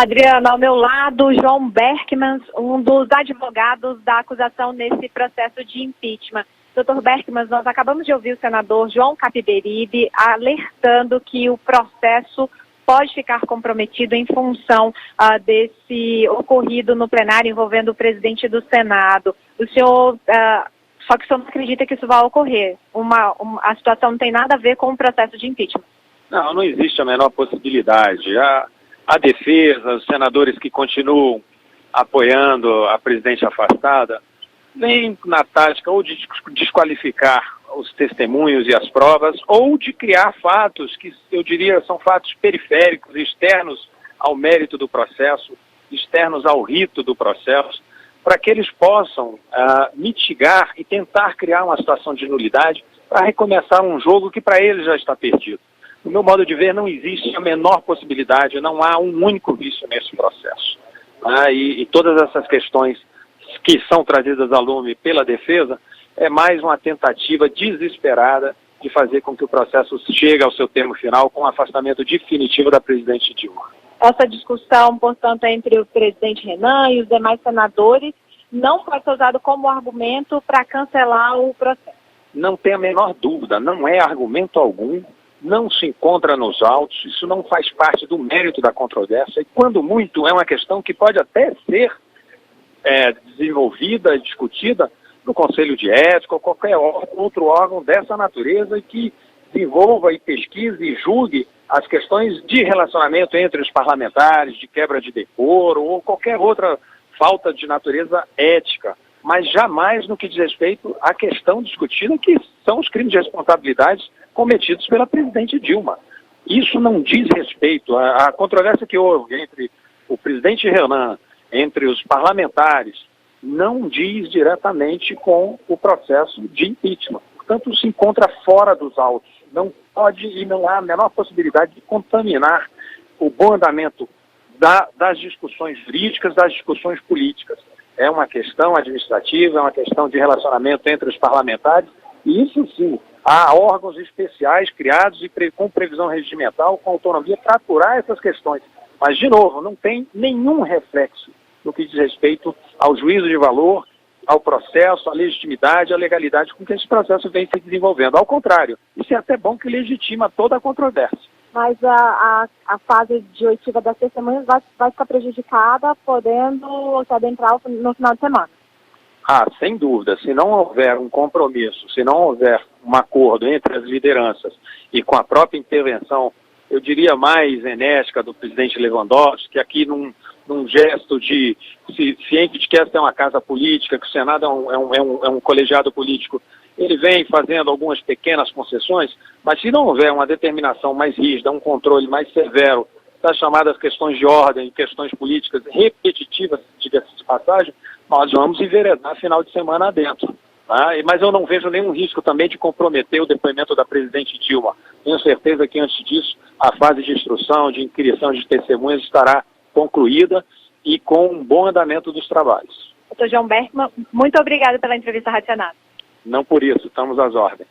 Adriana, ao meu lado, João Berkmans, um dos advogados da acusação nesse processo de impeachment. Doutor Berkmans, nós acabamos de ouvir o senador João Capiberibe alertando que o processo pode ficar comprometido em função desse ocorrido no plenário envolvendo o presidente do Senado. O senhor, só que o senhor não acredita que isso vai ocorrer. A situação não tem nada a ver com o processo de impeachment. Não existe a menor possibilidade. A defesa, os senadores que continuam apoiando a presidente afastada, vem na tática ou de desqualificar os testemunhos e as provas, ou de criar fatos que eu diria são fatos periféricos, externos ao mérito do processo, externos ao rito do processo, para que eles possam mitigar e tentar criar uma situação de nulidade para recomeçar um jogo que para eles já está perdido. No meu modo de ver, não existe a menor possibilidade, não há um único vício nesse processo. E todas essas questões que são trazidas a lume pela defesa é mais uma tentativa desesperada de fazer com que o processo chegue ao seu termo final com o afastamento definitivo da presidente Dilma. Essa discussão, portanto, entre o presidente Renan e os demais senadores não pode ser usado como argumento para cancelar o processo. Não tem a menor dúvida, não é argumento algum, não se encontra nos autos, isso não faz parte do mérito da controvérsia e, quando muito, é uma questão que pode até ser desenvolvida, discutida no Conselho de Ética ou qualquer outro órgão dessa natureza e que desenvolva e pesquise e julgue as questões de relacionamento entre os parlamentares, de quebra de decoro ou qualquer outra falta de natureza ética, mas jamais no que diz respeito à questão discutida, que são os crimes de responsabilidade cometidos pela presidente Dilma. Isso não diz respeito à controvérsia que houve entre o presidente Renan, entre os parlamentares, não diz diretamente com o processo de impeachment. Portanto, se encontra fora dos autos. Não pode e não há a menor possibilidade de contaminar o bom andamento das discussões jurídicas, das discussões políticas. É uma questão administrativa, é uma questão de relacionamento entre os parlamentares, e isso sim, há órgãos especiais criados e com previsão regimental, com autonomia para apurar essas questões. Mas, de novo, não tem nenhum reflexo no que diz respeito ao juízo de valor, ao processo, à legitimidade, à legalidade com que esse processo vem se desenvolvendo. Ao contrário, isso é até bom que legitima toda a controvérsia. Mas a fase de oitiva das testemunhas vai ficar prejudicada, podendo se adentrar no final de semana. Sem dúvida. Se não houver um compromisso, se não houver um acordo entre as lideranças e com a própria intervenção, eu diria mais enérgica do presidente Lewandowski, que aqui num gesto de ciente de que essa é uma casa política, que o Senado é um colegiado político, ele vem fazendo algumas pequenas concessões, mas se não houver uma determinação mais rígida, um controle mais severo das chamadas questões de ordem, questões políticas repetitivas, diga-se de passagem, nós vamos enveredar final de semana adentro. Mas eu não vejo nenhum risco também de comprometer o depoimento da presidente Dilma. Tenho certeza que antes disso a fase de instrução, de inquirição de testemunhas estará concluída e com um bom andamento dos trabalhos. Doutor João Berkmans, muito obrigada pela entrevista à Rádio Senado. Não por isso, estamos às ordens.